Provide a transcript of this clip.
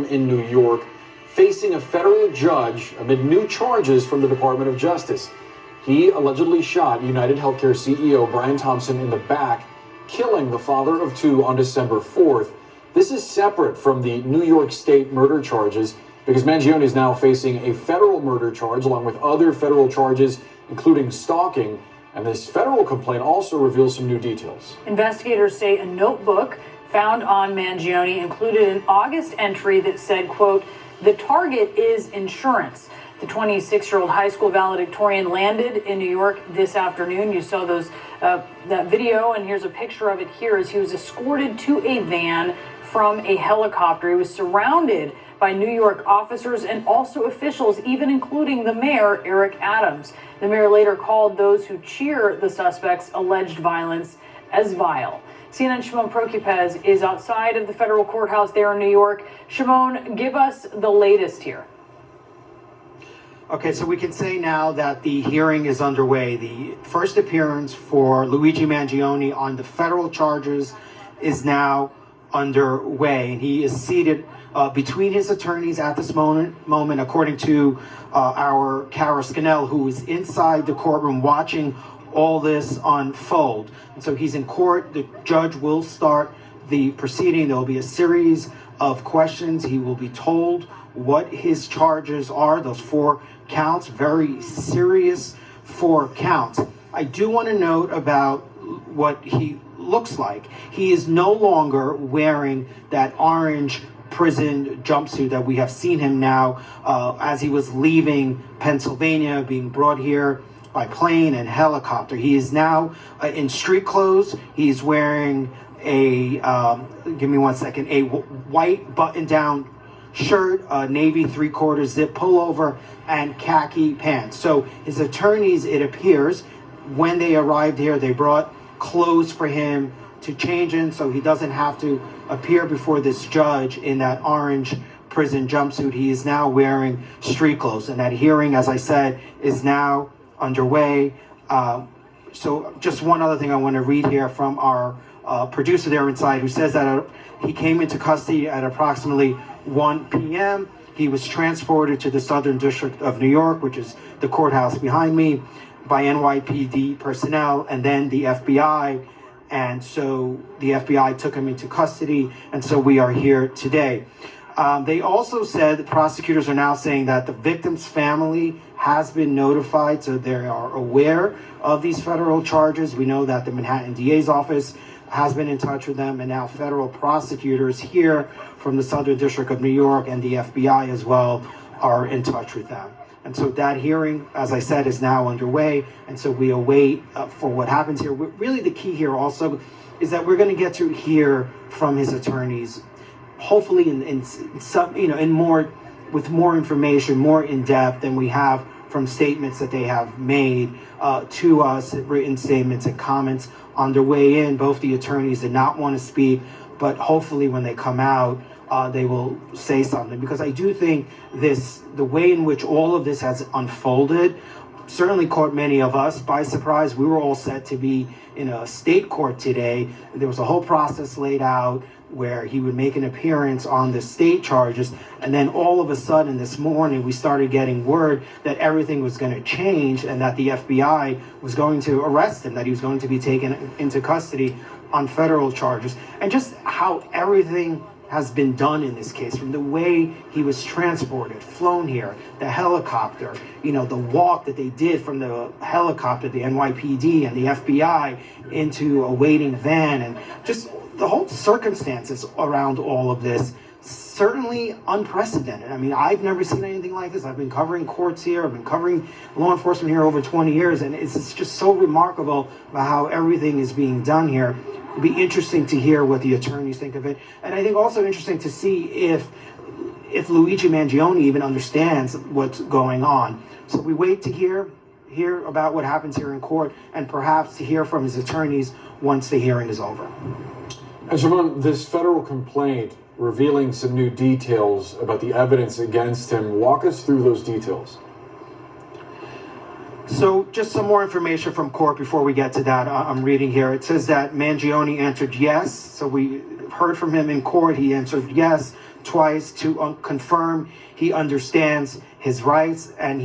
in New York, facing a federal judge amid new charges from the Department of Justice. He allegedly shot United Healthcare CEO Brian Thompson in the back, killing the father of two on December 4th. This is separate from the New York State murder charges because Mangione is now facing a federal murder charge along with other federal charges, including stalking. And this federal complaint also reveals some new details. Investigators say a notebook found on Mangione included an August entry that said, quote, "The target is insurance." The 26-year-old high school valedictorian landed in New York this afternoon. You saw that video, and here's a picture of it here as he was escorted to a van from a helicopter. He was surrounded by New York officers and also officials, even including the mayor, Eric Adams. The mayor later called those who cheer the suspect's alleged violence as vile. CNN's Shimon Prokupecz is outside of the federal courthouse there in New York. Shimon, give us the latest here. Okay, so we can say now that the hearing is underway. The first appearance for Luigi Mangione on the federal charges is now underway, and he is seated between his attorneys at this moment, according to our Kara Scannell, who is inside the courtroom watching all this unfold. And so he's in court. The judge will start the proceeding. There will be a series of questions. He will be told what his charges are, those 4 counts, very serious 4 counts. I do want to note about what he looks like. He is no longer wearing that orange prison jumpsuit that we have seen him now as he was leaving Pennsylvania, being brought here by plane and helicopter. He is now in street clothes. He's wearing a, give me one second, a white button-down shirt, a navy 3/4 zip pullover, and khaki pants. So his attorneys, it appears, when they arrived here, they brought clothes for him to change in so he doesn't have to appear before this judge in that orange prison jumpsuit. He is now wearing street clothes, and that hearing, as I said, is now underway. So just one other thing I want to read here from our producer there inside, who says that he came into custody at approximately 1 p.m. He was transported to the Southern District of New York, which is the courthouse behind me, by NYPD personnel and then the FBI. And so the FBI took him into custody, and so we are here today. They also said, the prosecutors are now saying that the victim's family has been notified, so they are aware of these federal charges. We know that the Manhattan DA's office has been in touch with them, and now federal prosecutors here from the Southern District of New York and the FBI as well are in touch with them. And so that hearing, as I said, is now underway, and so we await for what happens here. Really the key here also is that we're going to get to hear from his attorneys, hopefully in some, in more, with more information, more in depth than we have from statements that they have made to us, written statements and comments on their way in. Both the attorneys did not want to speak, but hopefully when they come out, they will say something, because I do think the way in which all of this has unfolded certainly caught many of us by surprise. We were all set to be in a state court today. There was a whole process laid out where he would make an appearance on the state charges, and then all of a sudden this morning we started getting word that everything was going to change and that the FBI was going to arrest him, that he was going to be taken into custody on federal charges, and just how everything has been done in this case, from the way he was transported, flown here, the helicopter, the walk that they did from the helicopter, the NYPD and the FBI into a waiting van, and just the whole circumstances around all of this, certainly unprecedented. I mean, I've never seen anything like this. I've been covering courts here, I've been covering law enforcement here over 20 years, and it's just so remarkable about how everything is being done here. It'll be interesting to hear what the attorneys think of it. And I think also interesting to see if Luigi Mangione even understands what's going on. So we wait to hear about what happens here in court, and perhaps to hear from his attorneys once the hearing is over. And Shimon, this federal complaint revealing some new details about the evidence against him. Walk us through those details. So just some more information from court before we get to that. I'm reading here. It says that Mangione answered yes. So we heard from him in court. He answered yes twice to confirm he understands his rights and